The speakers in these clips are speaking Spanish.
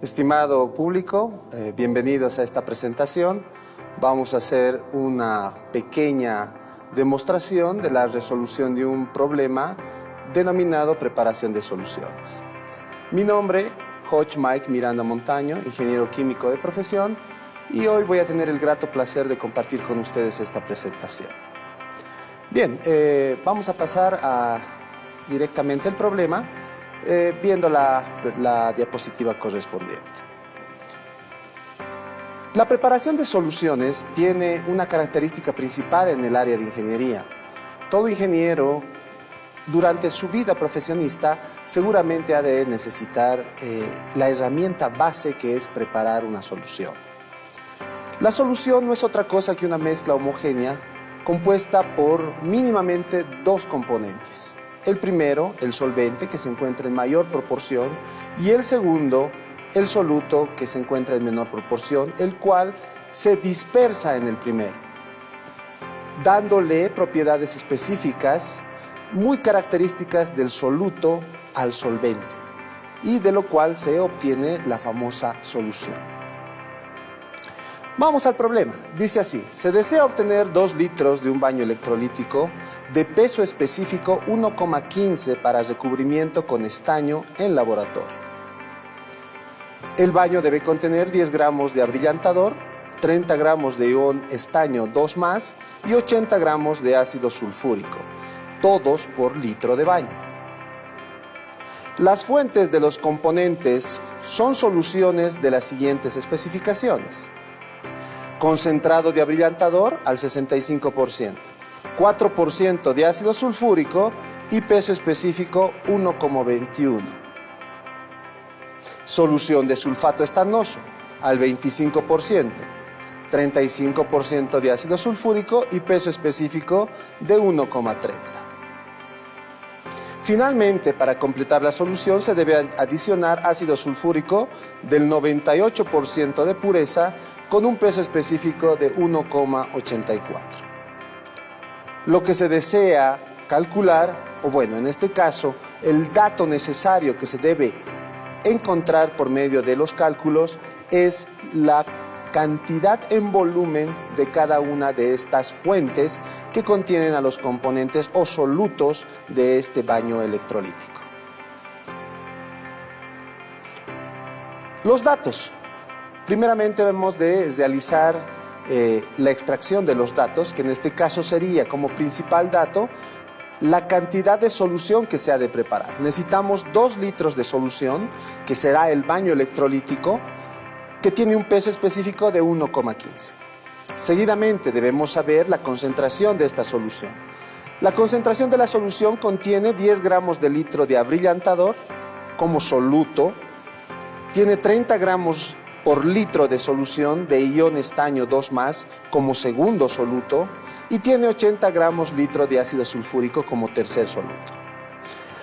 Estimado público, bienvenidos a esta presentación. Vamos a hacer una pequeña demostración de la resolución de un problema denominado preparación de soluciones. Mi nombre, Hodge Mike Miranda Montaño, ingeniero químico de profesión, y hoy voy a tener el grato placer de compartir con ustedes esta presentación. Bien, vamos a pasar directamente al problema, viendo la diapositiva correspondiente. La preparación de soluciones tiene una característica principal en el área de ingeniería. Todo ingeniero, durante su vida profesionista, seguramente ha de necesitar la herramienta base que es preparar una solución. La solución no es otra cosa que una mezcla homogénea compuesta por mínimamente dos componentes. El primero, el solvente, que se encuentra en mayor proporción, y el segundo, el soluto, que se encuentra en menor proporción, el cual se dispersa en el primero, dándole propiedades específicas muy características del soluto al solvente, y de lo cual se obtiene la famosa solución. Vamos al problema. Dice así: se desea obtener 2 litros de un baño electrolítico de peso específico 1,15 para recubrimiento con estaño en laboratorio. El baño debe contener 10 gramos de abrillantador, 30 gramos de ion estaño 2+, y 80 gramos de ácido sulfúrico, todos por litro de baño. Las fuentes de los componentes son soluciones de las siguientes especificaciones: concentrado de abrillantador al 65%, 4% de ácido sulfúrico y peso específico 1,21. Solución de sulfato estanoso al 25%, 35% de ácido sulfúrico y peso específico de 1,30. Finalmente, para completar la solución se debe adicionar ácido sulfúrico del 98% de pureza con un peso específico de 1,84. Lo que se desea calcular, o bueno, en este caso, el dato necesario que se debe encontrar por medio de los cálculos es la cantidad en volumen de cada una de estas fuentes que contienen a los componentes o solutos de este baño electrolítico. Los datos. Primeramente debemos de realizar la extracción de los datos, que en este caso sería como principal dato la cantidad de solución que se ha de preparar. Necesitamos 2 litros de solución, que será el baño electrolítico, que tiene un peso específico de 1,15. Seguidamente debemos saber la concentración de esta solución. La concentración de la solución contiene 10 gramos de litro de abrillantador como soluto, tiene 30 gramos por litro de solución de ion estaño 2+ como segundo soluto, y tiene 80 gramos litro de ácido sulfúrico como tercer soluto.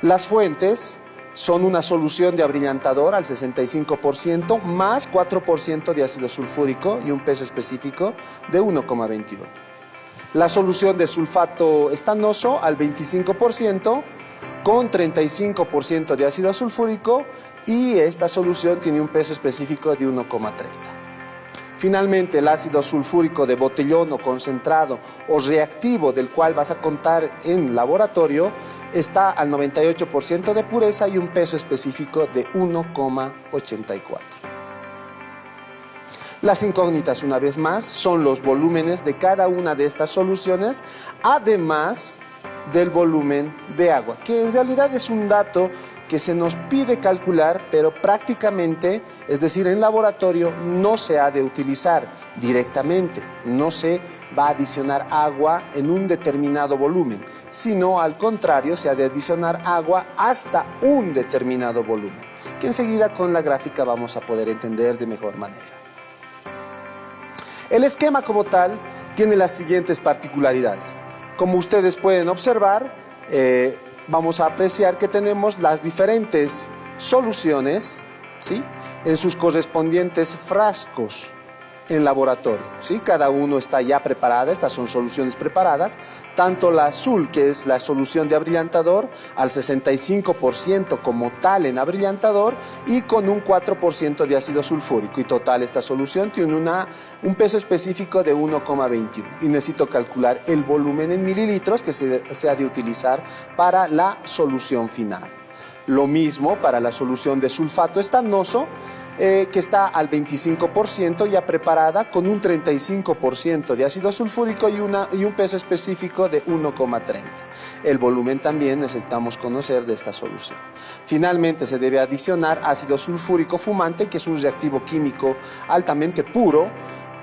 Las fuentes son una solución de abrillantador al 65% más 4% de ácido sulfúrico y un peso específico de 1,21. La solución de sulfato estanoso al 25% con 35% de ácido sulfúrico, y esta solución tiene un peso específico de 1,30. Finalmente, el ácido sulfúrico de botellón o concentrado o reactivo del cual vas a contar en laboratorio está al 98% de pureza y un peso específico de 1,84. Las incógnitas, una vez más, son los volúmenes de cada una de estas soluciones, además del volumen de agua, que en realidad es un dato que se nos pide calcular, pero prácticamente, es decir, en laboratorio, no se ha de utilizar directamente. No se va a adicionar agua en un determinado volumen, sino al contrario, se ha de adicionar agua hasta un determinado volumen, que enseguida con la gráfica vamos a poder entender de mejor manera. El esquema como tal tiene las siguientes particularidades. Como ustedes pueden observar, vamos a apreciar que tenemos las diferentes soluciones, ¿sí?, en sus correspondientes frascos. en laboratorio, ¿sí? Cada uno está ya preparada, estas son soluciones preparadas, tanto la azul, que es la solución de abrillantador, al 65% como tal en abrillantador y con un 4% de ácido sulfúrico. Y total esta solución tiene un peso específico de 1,21 y necesito calcular el volumen en mililitros que se ha de utilizar para la solución final. Lo mismo para la solución de sulfato estanoso, que está al 25% ya preparada con un 35% de ácido sulfúrico y un peso específico de 1,30. El volumen también necesitamos conocer de esta solución. Finalmente se debe adicionar ácido sulfúrico fumante, que es un reactivo químico altamente puro,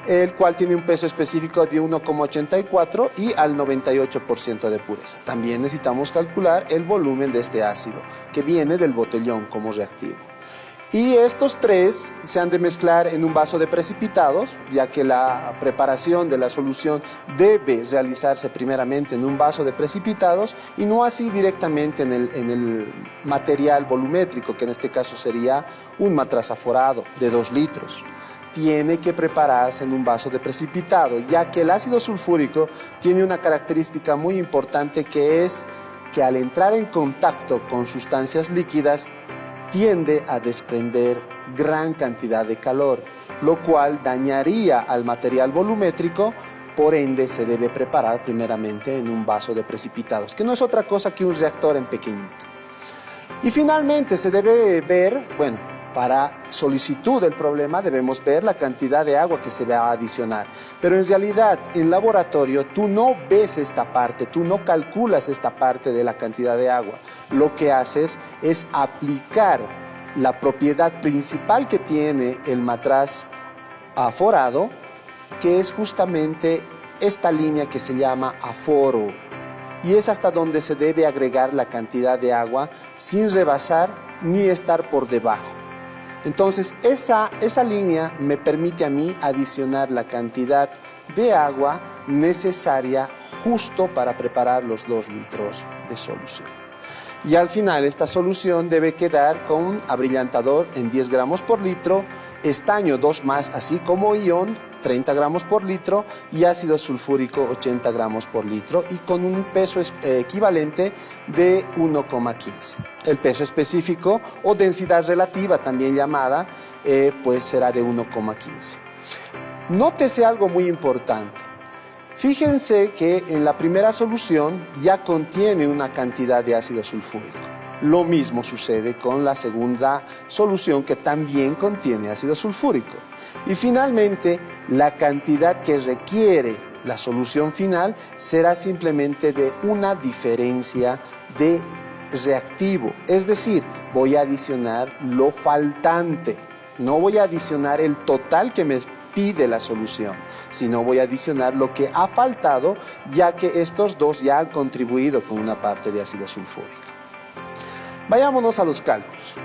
el cual tiene un peso específico de 1,84 y al 98% de pureza. También necesitamos calcular el volumen de este ácido, que viene del botellón como reactivo. Y estos tres se han de mezclar en un vaso de precipitados, ya que la preparación de la solución debe realizarse primeramente en un vaso de precipitados y no así directamente en el material volumétrico, que en este caso sería un matraz aforado de 2 litros. Tiene que prepararse en un vaso de precipitado, ya que el ácido sulfúrico tiene una característica muy importante, que es que al entrar en contacto con sustancias líquidas tiende a desprender gran cantidad de calor, lo cual dañaría al material volumétrico. Por ende, se debe preparar primeramente en un vaso de precipitados, que no es otra cosa que un reactor en pequeñito. Y finalmente se debe ver, para solicitud del problema debemos ver la cantidad de agua que se va a adicionar. Pero en realidad, en laboratorio, tú no ves esta parte, tú no calculas esta parte de la cantidad de agua. Lo que haces es aplicar la propiedad principal que tiene el matraz aforado, que es justamente esta línea que se llama aforo. Y es hasta donde se debe agregar la cantidad de agua sin rebasar ni estar por debajo. Entonces, esa línea me permite a mí adicionar la cantidad de agua necesaria justo para preparar los 2 litros de solución. Y al final, esta solución debe quedar con abrillantador en 10 gramos por litro, estaño 2 más, así como ion, 30 gramos por litro, y ácido sulfúrico 80 gramos por litro, y con un peso equivalente de 1,15. El peso específico o densidad relativa, también llamada, pues será de 1,15. Nótese algo muy importante. Fíjense que en la primera solución ya contiene una cantidad de ácido sulfúrico. Lo mismo sucede con la segunda solución, que también contiene ácido sulfúrico. Y finalmente, la cantidad que requiere la solución final será simplemente de una diferencia de reactivo. Es decir, voy a adicionar lo faltante. No voy a adicionar el total que me pide la solución, sino voy a adicionar lo que ha faltado, ya que estos dos ya han contribuido con una parte de ácido sulfúrico. Vayámonos a los cálculos.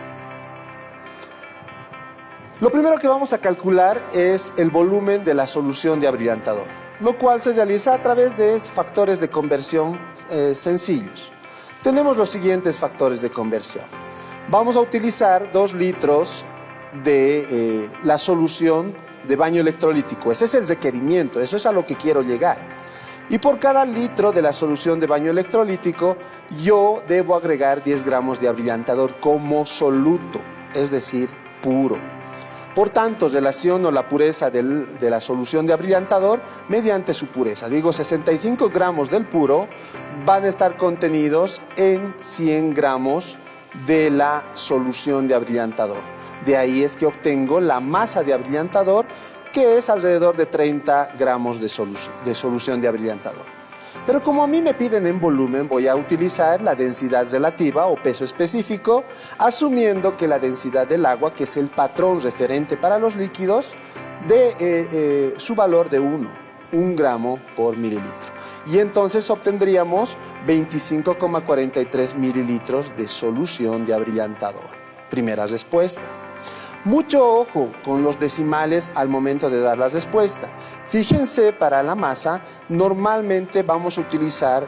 Lo primero que vamos a calcular es el volumen de la solución de abrillantador, lo cual se realiza a través de factores de conversión sencillos. Tenemos los siguientes factores de conversión. Vamos a utilizar 2 litros de la solución de baño electrolítico. Ese es el requerimiento, eso es a lo que quiero llegar. Y por cada litro de la solución de baño electrolítico, yo debo agregar 10 gramos de abrillantador como soluto, es decir, puro. Por tanto, relaciono la pureza de la solución de abrillantador mediante su pureza. Digo, 65 gramos del puro van a estar contenidos en 100 gramos de la solución de abrillantador. De ahí es que obtengo la masa de abrillantador, que es alrededor de 30 gramos de solución de abrillantador. Pero como a mí me piden en volumen, voy a utilizar la densidad relativa o peso específico, asumiendo que la densidad del agua, que es el patrón referente para los líquidos, de su valor de 1 gramo por mililitro. Y entonces obtendríamos 25,43 mililitros de solución de abrillantador. Primera respuesta. Mucho ojo con los decimales al momento de dar la respuesta. Fíjense, para la masa normalmente vamos a utilizar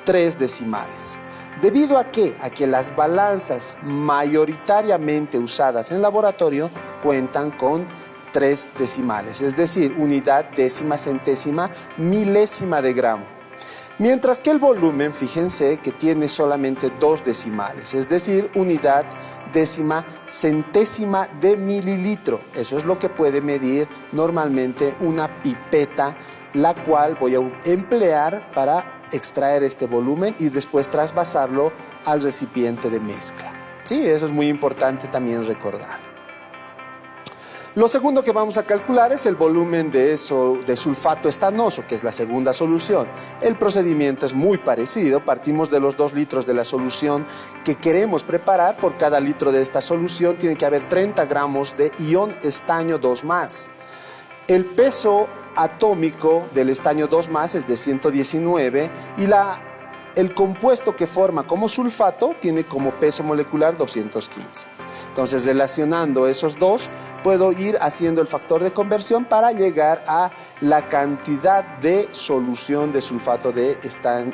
3 decimales. ¿Debido a qué? A que las balanzas mayoritariamente usadas en laboratorio cuentan con 3 decimales, es decir, unidad, décima, centésima, milésima de gramo. Mientras que el volumen, fíjense que tiene solamente 2 decimales, es decir, unidad, décima, centésima de mililitro. Eso es lo que puede medir normalmente una pipeta, la cual voy a emplear para extraer este volumen y después trasvasarlo al recipiente de mezcla. Sí, eso es muy importante también recordar. Lo segundo que vamos a calcular es el volumen de sulfato estanoso, que es la segunda solución. El procedimiento es muy parecido. Partimos de los 2 litros de la solución que queremos preparar. Por cada litro de esta solución tiene que haber 30 gramos de ion estaño 2+. El peso atómico del estaño 2+ es de 119 y el compuesto que forma como sulfato tiene como peso molecular 215. Entonces, relacionando esos dos, puedo ir haciendo el factor de conversión para llegar a la cantidad de solución de sulfato de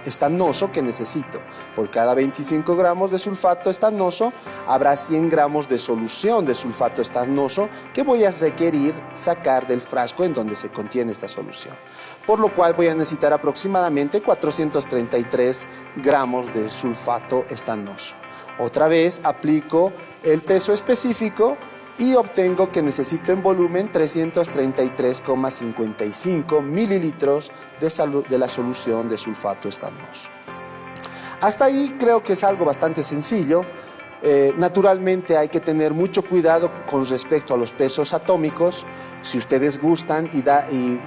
estanoso que necesito. Por cada 25 gramos de sulfato estanoso, habrá 100 gramos de solución de sulfato estanoso que voy a requerir sacar del frasco en donde se contiene esta solución. Por lo cual voy a necesitar aproximadamente 433 gramos de sulfato estanoso. Otra vez aplico el peso específico y obtengo que necesito en volumen 333,55 mililitros de la solución de sulfato estanoso. Hasta ahí creo que es algo bastante sencillo. Naturalmente hay que tener mucho cuidado con respecto a los pesos atómicos. Si ustedes gustan y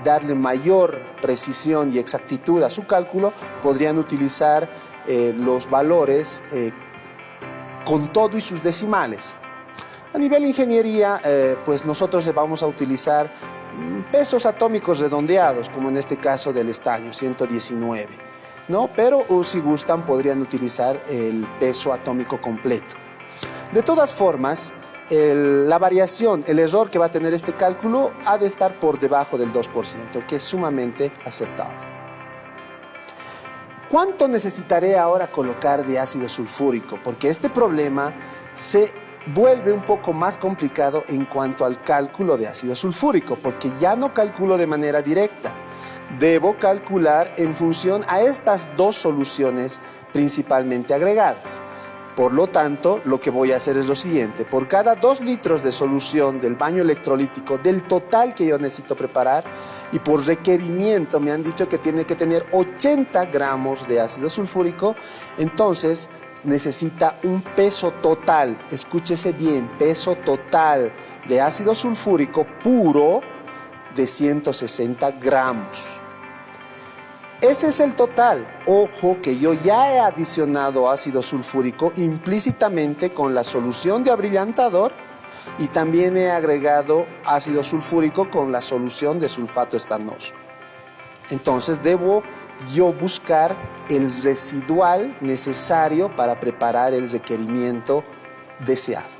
darle mayor precisión y exactitud a su cálculo, podrían utilizar los valores con todo y sus decimales. A nivel ingeniería, pues nosotros vamos a utilizar pesos atómicos redondeados, como en este caso del estaño, 119, ¿no? Pero si gustan podrían utilizar el peso atómico completo. De todas formas, la variación, el error que va a tener este cálculo ha de estar por debajo del 2%, que es sumamente aceptable. ¿Cuánto necesitaré ahora colocar de ácido sulfúrico? Porque este problema se vuelve un poco más complicado en cuanto al cálculo de ácido sulfúrico, porque ya no calculo de manera directa. Debo calcular en función a estas 2 soluciones principalmente agregadas. Por lo tanto, lo que voy a hacer es lo siguiente. Por cada 2 litros de solución del baño electrolítico, del total que yo necesito preparar, y por requerimiento me han dicho que tiene que tener 80 gramos de ácido sulfúrico, entonces necesita un peso total, escúchese bien, peso total de ácido sulfúrico puro de 160 gramos. Ese es el total. Ojo que yo ya he adicionado ácido sulfúrico implícitamente con la solución de abrillantador y también he agregado ácido sulfúrico con la solución de sulfato estanoso. Entonces debo yo buscar el residual necesario para preparar el requerimiento deseado.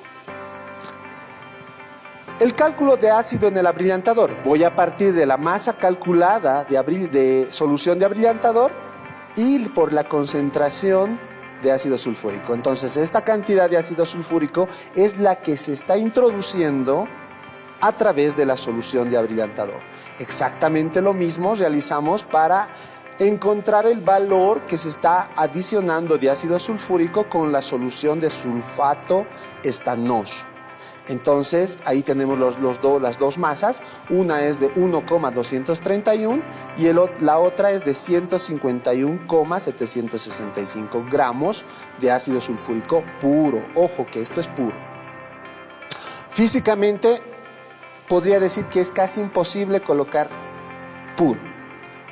El cálculo de ácido en el abrillantador. Voy a partir de la masa calculada de solución de abrillantador y por la concentración de ácido sulfúrico. Entonces, esta cantidad de ácido sulfúrico es la que se está introduciendo a través de la solución de abrillantador. Exactamente lo mismo realizamos para encontrar el valor que se está adicionando de ácido sulfúrico con la solución de sulfato estanoso. Entonces, ahí tenemos las 2 masas, una es de 1,231 y la otra es de 151,765 gramos de ácido sulfúrico puro. Ojo que esto es puro. Físicamente, podría decir que es casi imposible colocar puro.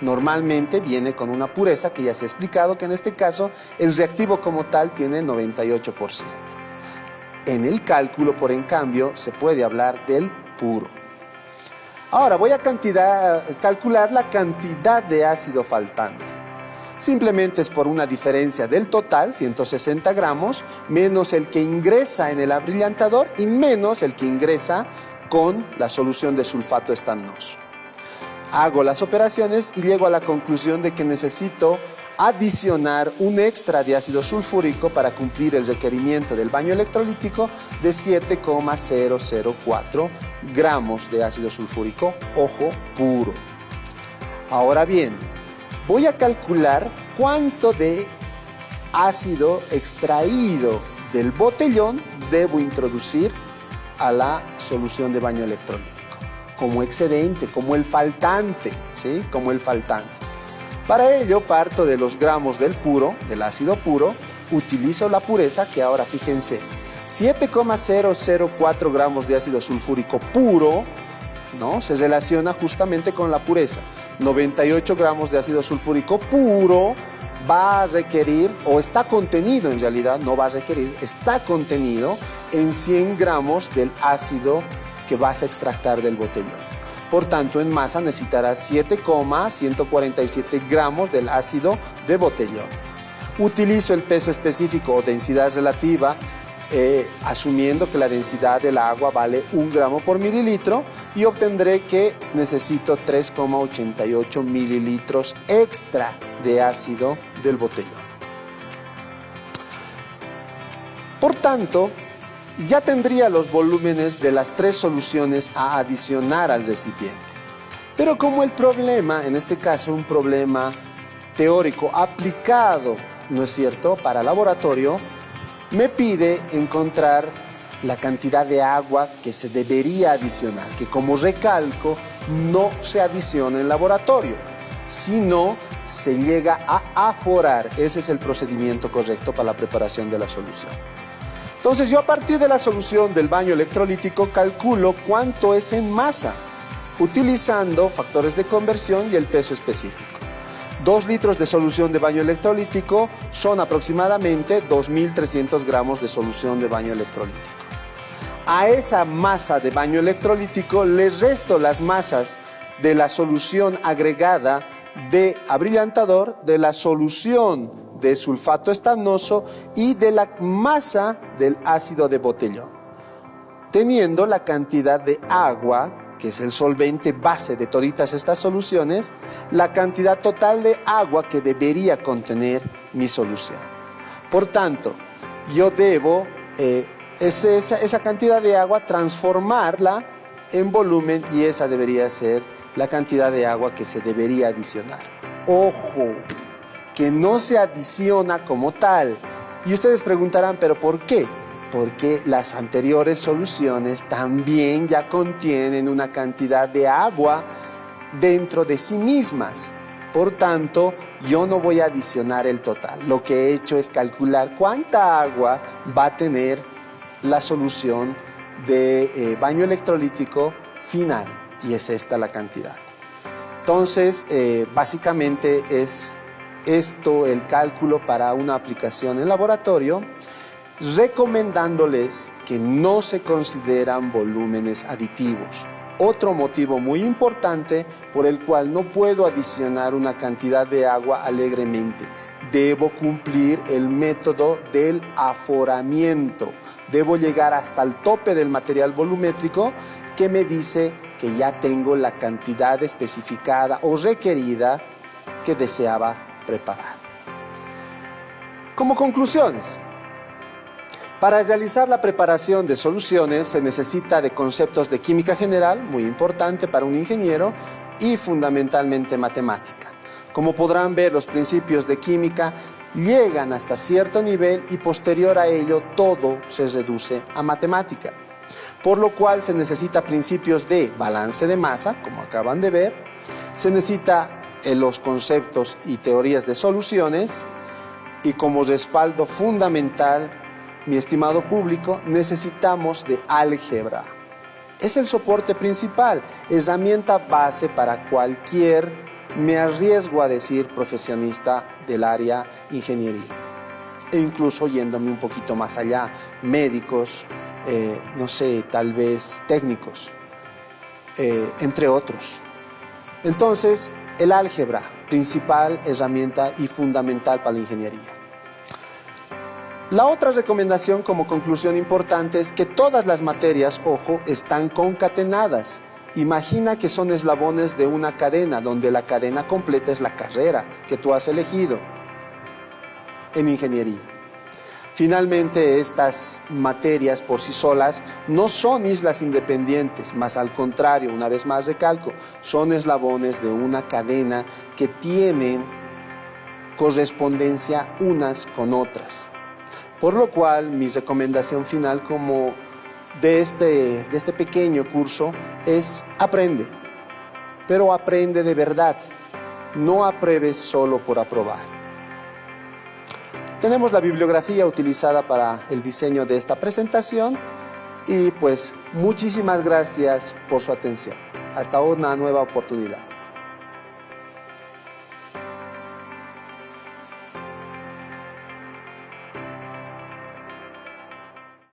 Normalmente viene con una pureza que ya se ha explicado, que en este caso el reactivo como tal tiene 98%. En el cálculo, por en cambio, se puede hablar del puro. Ahora voy a calcular la cantidad de ácido faltante. Simplemente es por una diferencia del total, 160 gramos, menos el que ingresa en el abrillantador y menos el que ingresa con la solución de sulfato estanoso. Hago las operaciones y llego a la conclusión de que necesito adicionar un extra de ácido sulfúrico para cumplir el requerimiento del baño electrolítico de 7,004 gramos de ácido sulfúrico, ojo, puro. Ahora bien, voy a calcular cuánto de ácido extraído del botellón debo introducir a la solución de baño electrolítico, como excedente, como el faltante, ¿sí? Como el faltante. Para ello parto de los gramos del puro, del ácido puro, utilizo la pureza que ahora fíjense, 7,004 gramos de ácido sulfúrico puro, ¿no? Se relaciona justamente con la pureza. 98 gramos de ácido sulfúrico puro va a requerir, o está contenido en realidad, no va a requerir, está contenido en 100 gramos del ácido que vas a extractar del botellón. Por tanto, en masa necesitarás 7,147 gramos del ácido de botellón. Utilizo el peso específico o densidad relativa, asumiendo que la densidad del agua vale 1 gramo por mililitro, y obtendré que necesito 3,88 mililitros extra de ácido del botellón. Por tanto, ya tendría los volúmenes de las 3 soluciones a adicionar al recipiente. Pero como el problema, en este caso un problema teórico aplicado, ¿no es cierto?, para laboratorio, me pide encontrar la cantidad de agua que se debería adicionar, que como recalco, no se adiciona en laboratorio, sino se llega a aforar. Ese es el procedimiento correcto para la preparación de la solución. Entonces yo a partir de la solución del baño electrolítico calculo cuánto es en masa, utilizando factores de conversión y el peso específico. 2 litros de solución de baño electrolítico son aproximadamente 2.300 gramos de solución de baño electrolítico. A esa masa de baño electrolítico le resto las masas de la solución agregada de abrillantador, de la solución de sulfato estanoso y de la masa del ácido de botellón, teniendo la cantidad de agua, que es el solvente base de toditas estas soluciones, la cantidad total de agua que debería contener mi solución. Por tanto, yo debo esa cantidad de agua transformarla en volumen, y esa debería ser la cantidad de agua que se debería adicionar. ¡Ojo!, que no se adiciona como tal. Y ustedes preguntarán, ¿pero por qué? Porque las anteriores soluciones también ya contienen una cantidad de agua dentro de sí mismas. Por tanto, yo no voy a adicionar el total. Lo que he hecho es calcular cuánta agua va a tener la solución de baño electrolítico final. Y es esta la cantidad. Entonces, básicamente es esto el cálculo para una aplicación en laboratorio, recomendándoles que no se consideran volúmenes aditivos. Otro motivo muy importante por el cual no puedo adicionar una cantidad de agua alegremente. Debo cumplir el método del aforamiento. Debo llegar hasta el tope del material volumétrico que me dice que ya tengo la cantidad especificada o requerida que deseaba preparar. Como conclusiones, para realizar la preparación de soluciones se necesita de conceptos de química general, muy importante para un ingeniero, y fundamentalmente matemática. Como podrán ver, los principios de química llegan hasta cierto nivel y posterior a ello todo se reduce a matemática. Por lo cual se necesita principios de balance de masa, como acaban de ver, se necesita los conceptos y teorías de soluciones, y como respaldo fundamental, mi estimado público, necesitamos de álgebra. Es el soporte principal, herramienta base para cualquier, me arriesgo a decir, profesionista del área ingeniería. E incluso yéndome un poquito más allá, médicos, no sé, tal vez técnicos, entre otros. Entonces, el álgebra, principal herramienta y fundamental para la ingeniería. La otra recomendación como conclusión importante es que todas las materias, ojo, están concatenadas. Imagina que son eslabones de una cadena, donde la cadena completa es la carrera que tú has elegido. en ingeniería. Finalmente, estas materias por sí solas no son islas independientes, más al contrario, una vez más recalco, son eslabones de una cadena que tienen correspondencia unas con otras. Por lo cual, mi recomendación final como de este pequeño curso es aprende, pero aprende de verdad, no apruebes solo por aprobar. Tenemos la bibliografía utilizada para el diseño de esta presentación y pues muchísimas gracias por su atención. Hasta una nueva oportunidad.